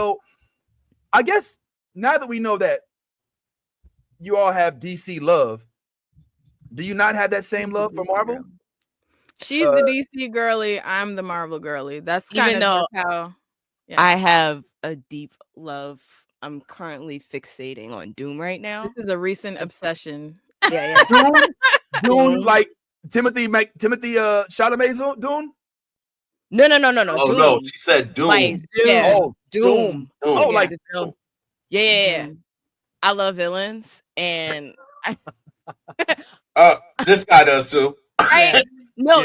So I guess now that we know that you all have DC love, do you not have that same love for Marvel? She's the DC girly. I'm the Marvel girly. That's kind of how. Yeah. I have a deep love. I'm currently fixating on Doom right now. This is a recent obsession. Yeah. Doom, like Timothy Chalamet's Doom. No. Oh Doom. no, she said Doom. Like, yeah. Oh, Doom. Oh, like yeah. I love villains, and this guy does too. Right? No,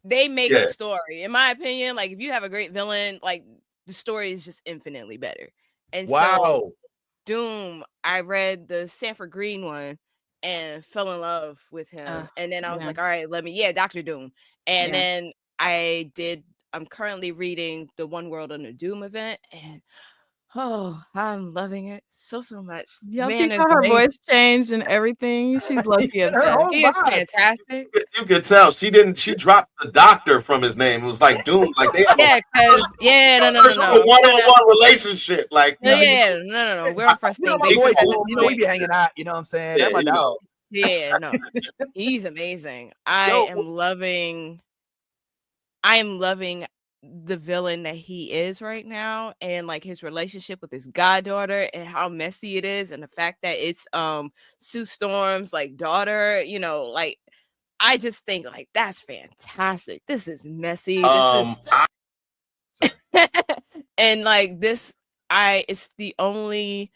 they make a story. In my opinion, like if you have a great villain, like the story is just infinitely better. And so Doom, I read the Sanford Green one and fell in love with him. And then I was like, all right, Dr. Doom. And then I'm currently reading the One World Under Doom event, and I'm loving it so much. Y'all see how her voice changed and everything? She's lucky. He is fantastic. You could tell she dropped the doctor from his name. It was like Doom. Like they have no. one-on-one relationship. Like no. We're on first name basis. We be hanging out. You know what I'm saying? That's my dog. Yeah, no. He's amazing. I am loving the villain that he is right now, and like his relationship with his goddaughter and how messy it is, and the fact that it's Sue Storm's like daughter, like I just think like that's fantastic. This is messy. And like this, it's the only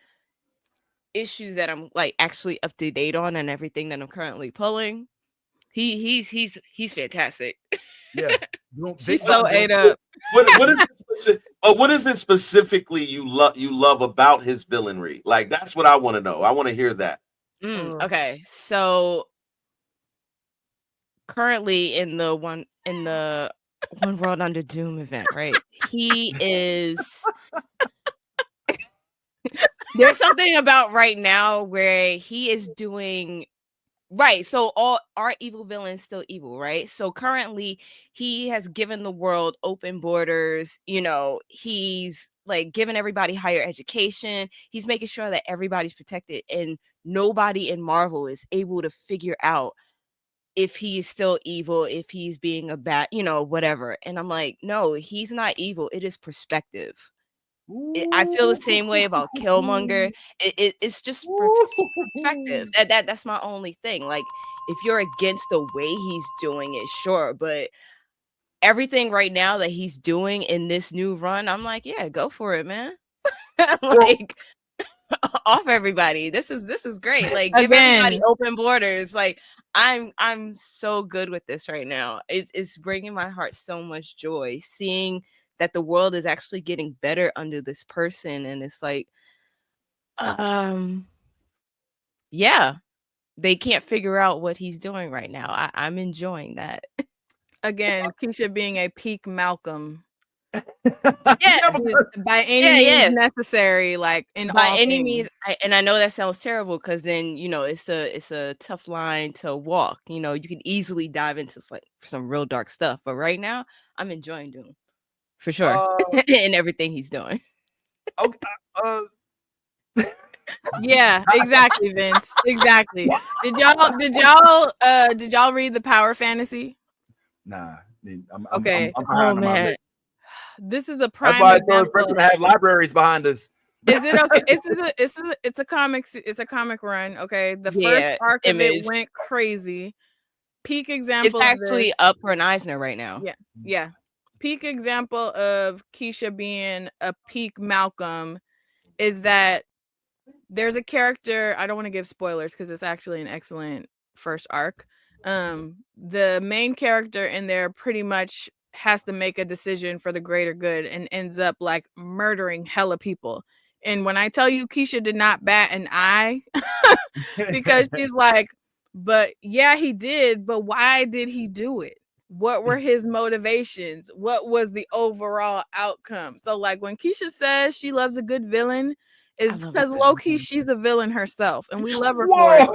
issues that I'm like actually up to date on, and everything that I'm currently pulling. He's fantastic. Yeah, she's so ate up. What is it specifically you love about his villainry? Like that's what I want to know. I want to hear that. Okay, so currently in the One World Under Doom event, right? He is. There's something about right now where he is doing. Right, so all our evil villains still evil, right? So currently he has given the world open borders, he's like giving everybody higher education, he's making sure that everybody's protected, and nobody in Marvel is able to figure out if he's still evil, if he's being a bad, whatever. And I'm like, no, he's not evil, it is perspective. I feel the same way about Killmonger. It's just perspective. That's my only thing. Like, if you're against the way he's doing it, sure, but everything right now that he's doing in this new run, I'm like, yeah, go for it, man. Like, off everybody. This is great. Like, give everybody open borders. Like, I'm so good with this right now. It's bringing my heart so much joy seeing that the world is actually getting better under this person. And it's like, they can't figure out what he's doing right now. I'm enjoying that. Again, Keisha being a peak Malcolm. Yeah, by any means necessary, like by any means. And I know that sounds terrible because then it's a tough line to walk. You can easily dive into like some real dark stuff. But right now, I'm enjoying Doom. For sure. And everything he's doing. Okay. Yeah, exactly, Vince. Exactly. Did y'all read the Power Fantasy? Nah. Okay. I'm man. This is a prime. That's why I told Brooklyn to have libraries behind us. Is it okay? It's a comic run. Okay. The first arc of it went crazy. Peak example. It's actually up for an Eisner right now. Yeah. Peak example of Keisha being a peak Malcolm is that there's a character, I don't want to give spoilers because it's actually an excellent first arc. The main character in there pretty much has to make a decision for the greater good and ends up like murdering hella people. And when I tell you Keisha did not bat an eye because she's like, but yeah, he did, but why did he do it? What were his motivations? What was the overall outcome? So like when Keisha says she loves a good villain is love because it. low-key she's a villain herself, and we love her for it.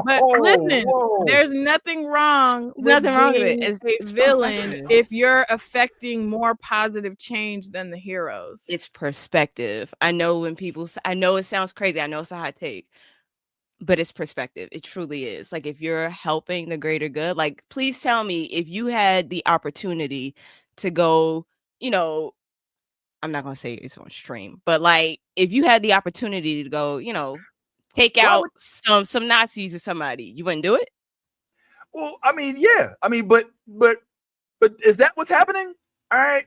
But listen, there's nothing wrong with Nothing wrong with it. being It's a villain perspective. if you're affecting more positive change than the heroes. It's perspective. I know when people I know it sounds crazy. I know it's a hot take, but it's perspective. It truly is. Like, if you're helping the greater good, like, please tell me if you had the opportunity to go, you know, I'm not gonna say it's on stream, but like if you had the opportunity to go, you know, take out some Nazis or somebody, you wouldn't do it? Well, I mean, yeah. I mean, but is that what's happening? All right.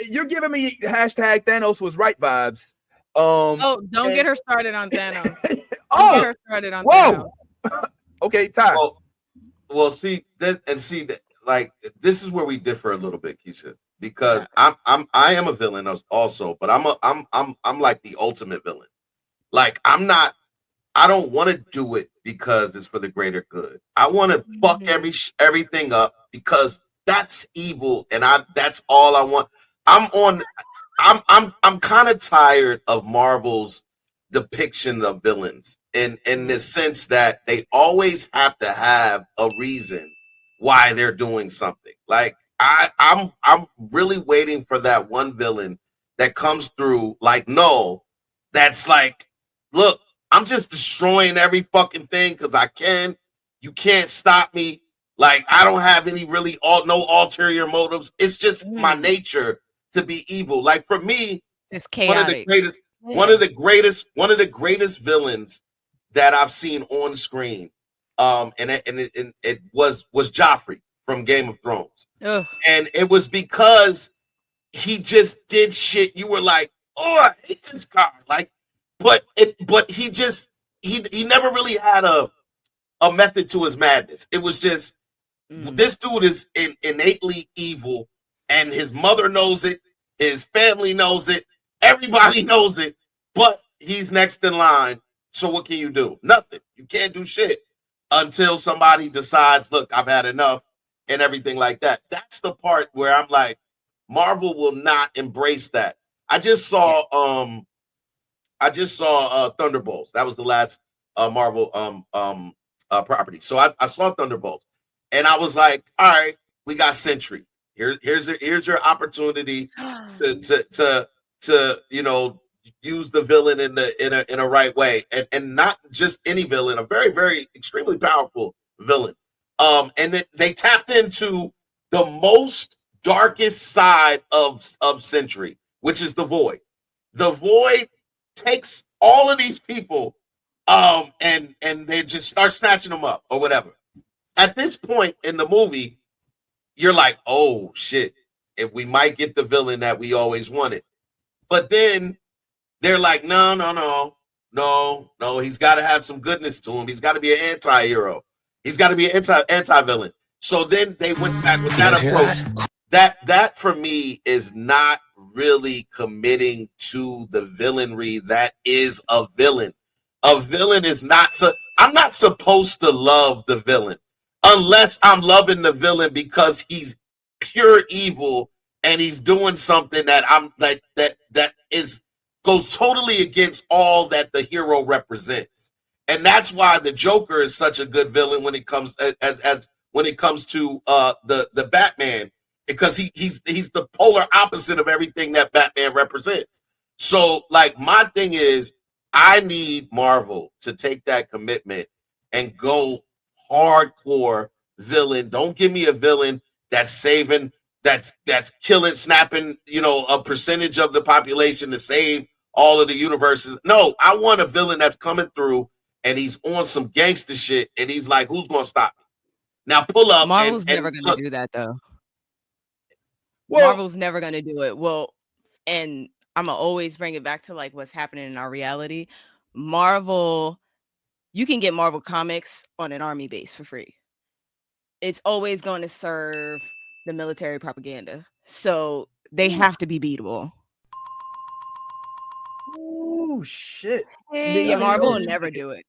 You're giving me hashtag Thanos was right vibes. Don't get her started on Thanos. Don't get her started on Thanos. Okay, Ty. Well, see that, and see that, like, this is where we differ a little bit, Keisha, because I am a villain also, but I'm like the ultimate villain. Like, I don't want to do it because it's for the greater good. I want to fuck everything up because that's evil, and that's all I want. I'm kind of tired of Marvel's depiction of villains in the sense that they always have to have a reason why they're doing something. Like, I'm really waiting for that one villain that comes through like Null, that's like, look, I'm just destroying every fucking thing because I can. You can't stop me. Like, I don't have any really no ulterior motives. It's just my nature to be evil. Like, for me, just chaotic. One of the greatest villains that I've seen on screen, and it was Joffrey from Game of Thrones. Ugh. And it was because he just did shit. You were like, oh, I hate this guy. Like, but he never really had a method to his madness. It was just, this dude is innately evil, and his mother knows it, his family knows it, everybody knows it, but he's next in line. So what can you do? Nothing. You can't do shit until somebody decides, look, I've had enough, and everything like that. That's the part where I'm like, Marvel will not embrace that. I just saw Thunderbolts. That was the last Marvel property. So I saw Thunderbolts, and I was like, all right, we got Sentry. Here's your opportunity to use the villain in a right way, and not just any villain, a very, very extremely powerful villain. And then they tapped into the most darkest side of Sentry, which is the Void. The Void takes all of these people, and they just start snatching them up or whatever. At this point in the movie, you're like, oh shit, if we might get the villain that we always wanted. But then they're like, no, he's got to have some goodness to him. He's got to be an anti-hero. He's got to be an anti-villain. So then they went back with that approach. That for me is not really committing to the villainry that is a villain. A villain is not I'm not supposed to love the villain unless I'm loving the villain because he's pure evil and he's doing something that I'm like that goes totally against all that the hero represents. And that's why the Joker is such a good villain when it comes when it comes to the Batman, because he's the polar opposite of everything that Batman represents. So, like, my thing is, I need Marvel to take that commitment and go hardcore villain. Don't give me a villain that's killing, snapping, a percentage of the population to save all of the universes. No, I want a villain that's coming through and he's on some gangster shit and he's like, who's gonna stop me? Now pull up. Marvel's never gonna do that though. Well, Marvel's never gonna do it. Well, and I'm gonna always bring it back to like what's happening in our reality. Marvel, you can get Marvel comics on an army base for free. It's always going to serve the military propaganda. So they have to be beatable. Oh shit. Yeah, Marvel will never do it.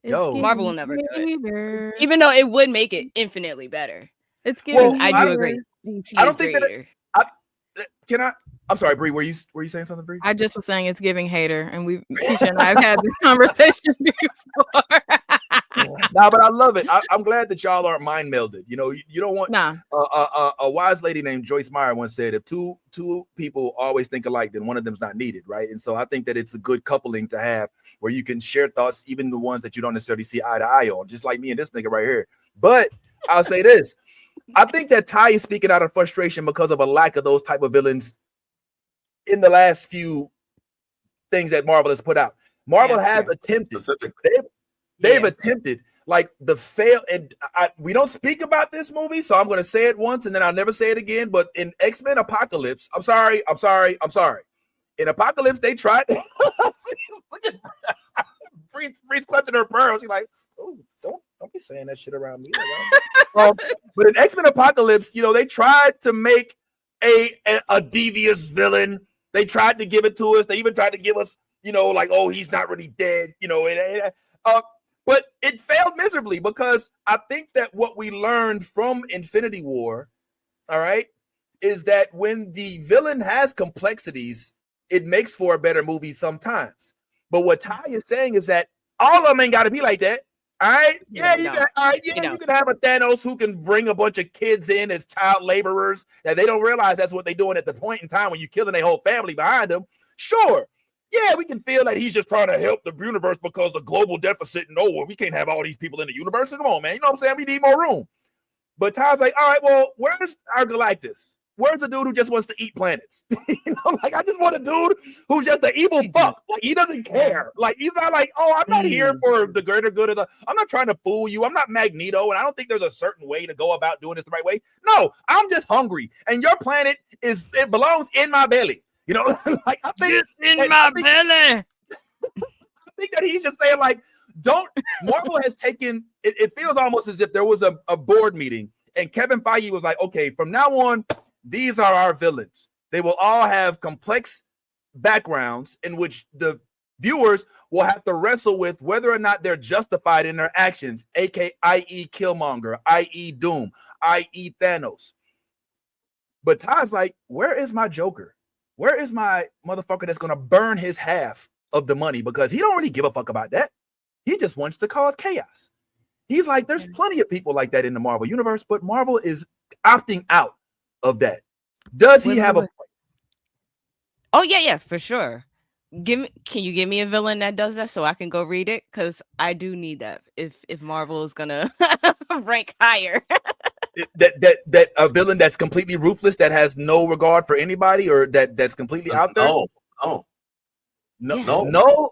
Marvel will never do it. Even though it would make it infinitely better. It's getting I do agree. DC I don't is think greater. can I? I'm sorry, Bree. Were you saying something, Bree? I just was saying it's giving hater, and Keisha and I have had this conversation before. Nah, but I love it. I'm glad that y'all aren't mind melded. You know, you don't want. Nah. A wise lady named Joyce Meyer once said, "If two people always think alike, then one of them's not needed." Right, and so I think that it's a good coupling to have where you can share thoughts, even the ones that you don't necessarily see eye to eye on, just like me and this nigga right here. But I'll say this: I think that Ty is speaking out of frustration because of a lack of those type of villains in the last few things that Marvel has put out. Marvel has attempted. They've attempted like the fail, and we don't speak about this movie, so I'm going to say it once and then I'll never say it again. But in X-Men Apocalypse, I'm sorry. In Apocalypse, they tried. Look at Bree's clutching her pearl. She's like, "Oh, don't be saying that shit around me." But in X-Men Apocalypse, they tried to make a devious villain. They tried to give it to us. They even tried to give us, like, oh, he's not really dead, but it failed miserably because I think that what we learned from Infinity War, all right, is that when the villain has complexities, it makes for a better movie sometimes. But what Ty is saying is that all of them ain't got to be like that. All right. Yeah, you can have a Thanos who can bring a bunch of kids in as child laborers that they don't realize that's what they're doing at the point in time when you're killing their whole family behind them. Sure. Yeah, we can feel that he's just trying to help the universe because the global deficit. No, we can't have all these people in the universe. Come on, man. You know what I'm saying? We need more room. But Ty's like, all right, well, where's our Galactus? Where's the dude who just wants to eat planets? Like, I just want a dude who's just an evil fuck. Like, he doesn't care. Like, he's not like, oh, I'm not here for the greater good of I'm not trying to fool you. I'm not Magneto, and I don't think there's a certain way to go about doing this the right way. No, I'm just hungry, and your planet it belongs in my belly. Like, I think my belly. I think that he's just saying, like, Marvel has taken it feels almost as if there was a board meeting and Kevin Feige was like, okay, from now on, these are our villains. They will all have complex backgrounds in which the viewers will have to wrestle with whether or not they're justified in their actions, i.e. Killmonger, i.e. Doom, i.e. Thanos. But Ty's like, where is my Joker? Where is my motherfucker that's going to burn his half of the money? Because he don't really give a fuck about that. He just wants to cause chaos. He's like, there's plenty of people like that in the Marvel universe, but Marvel is opting out of that. Does he have a point? Oh, yeah, for sure. Can you give me a villain that does that so I can go read it? Because I do need that if Marvel is gonna rank higher. that a villain that's completely ruthless, that has no regard for anybody, or that's completely out there. Noel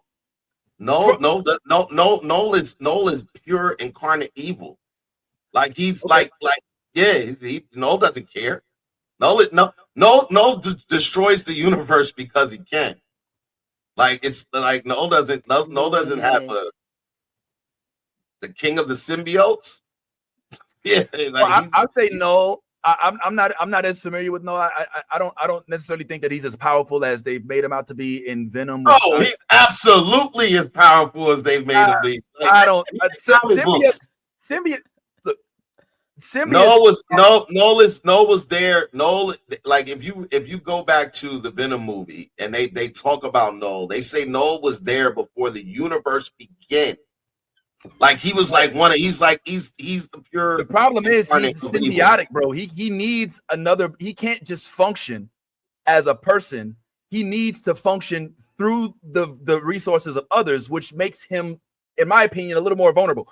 is pure incarnate evil. Like he's like Noel doesn't care. Noel destroys the universe because he can. Like it's like Noel doesn't have the king of the symbiotes. Yeah, like I'd say no. I'm not as familiar with Noel. I don't necessarily think that he's as powerful as they've made him out to be in Venom. Oh, he's absolutely as powerful as they've made him be. Like, I don't. Symbiote. Look, symbiote. Noel was there. Noel, like if you go back to the Venom movie and they talk about Noel, they say Noel was there before the universe began. Like he was like he's the pure. The problem is he's symbiotic, bro. He needs another. He can't just function as a person. He needs to function through the resources of others, which makes him, in my opinion, a little more vulnerable.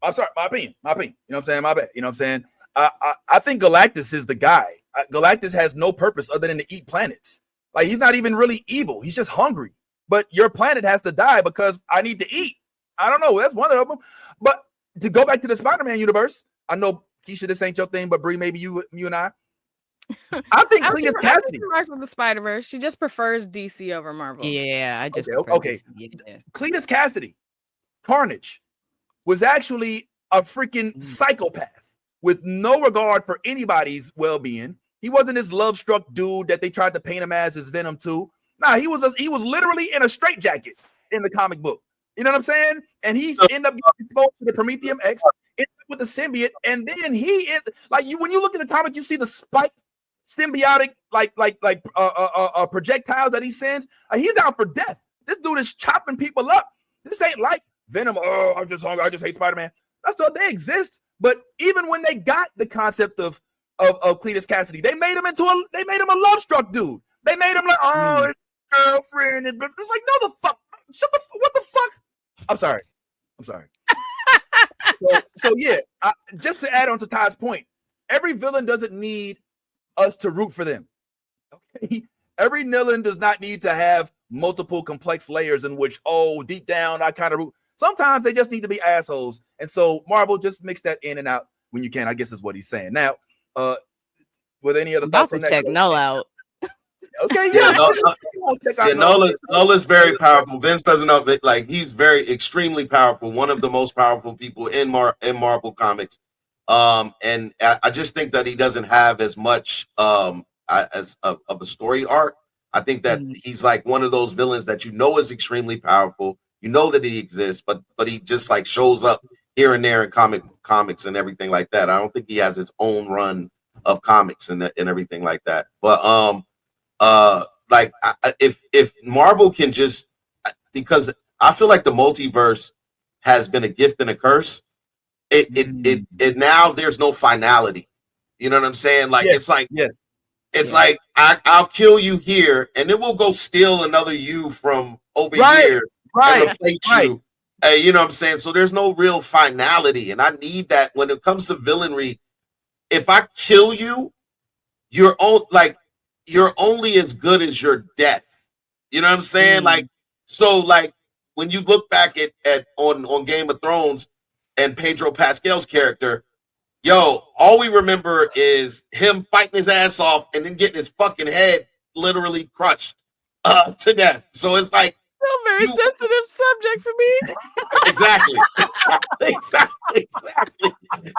I'm sorry, my opinion. You know what I'm saying? My bad. You know what I'm saying? I think Galactus is the guy. Galactus has no purpose other than to eat planets. Like he's not even really evil. He's just hungry. But your planet has to die because I need to eat. I don't know. That's one of them. But to go back to the Spider-Man universe, I know Keisha, this ain't your thing, but Bree, maybe you and I think Cletus Cassidy works with the Spider-Verse. She just prefers DC over Marvel. Yeah, I just okay. Cletus Cassidy, Carnage, was actually a freaking psychopath with no regard for anybody's well-being. He wasn't this love-struck dude that they tried to paint him as Venom too. Nah, he was literally in a straitjacket in the comic book. You know what I'm saying? And he's end up getting exposed to the Prometheum X with the symbiote, and then he is like when you look at the comic, you see the spiked symbiotic projectiles that he sends. He's out for death. This dude is chopping people up. This ain't like Venom. Oh, I'm just hungry. I just hate Spider-Man. That's all. They exist. But even when they got the concept of Cletus Cassidy, they made him a love-struck dude. They made him like, oh, his girlfriend. And it's like, no, the fuck. What the fuck? I'm sorry. So yeah, just to add on to Todd's point, every villain doesn't need us to root for them. Okay, every villain does not need to have multiple complex layers in which, deep down I kind of root. Sometimes they just need to be assholes, and so Marvel, just mix that in and out when you can. I guess is what he's saying. Now, with any other thoughts on that? Check Null out. Okay, Nola's very powerful. Vince doesn't know it. Like, he's extremely powerful. One of the most powerful people in Marvel Comics. And I just think that he doesn't have as much of a story arc. I think that he's like one of those villains that is extremely powerful. You know that he exists, but he just like shows up here and there in comics and everything like that. I don't think he has his own run of comics and everything like that. But if Marvel can just, because I feel like the multiverse has been a gift and a curse. It now there's no finality. You know what I'm saying? Like, it's like, like I'll kill you here, and then we'll go steal another you from over here and replace you. You know what I'm saying? So there's no real finality, and I need that when it comes to villainry. If I kill you, you're only as good as your death. You know what I'm saying? Like, so like when you look back on Game of Thrones and Pedro Pascal's character, all we remember is him fighting his ass off and then getting his fucking head literally crushed to death. So it's like, a very sensitive subject for me.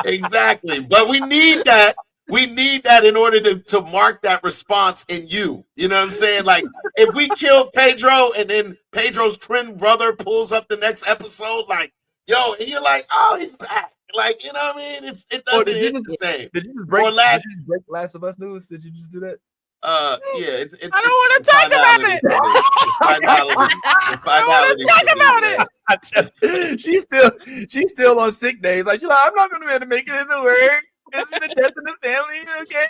Exactly. But we need that. We need that in order to mark that response in you. You know what I'm saying? Like, if we kill Pedro and then Pedro's twin brother pulls up the next episode, like, and you're like, oh, he's back. Like, you know what I mean? It doesn't hit the same. Did you just break Last of Us news? Did you just do that? I don't want to talk about it. I don't want to talk about it. She's still on sick days. Like, I'm not going to be able to make it into work. It's been a death in the family. Okay,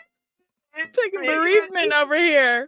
taking bereavement over here.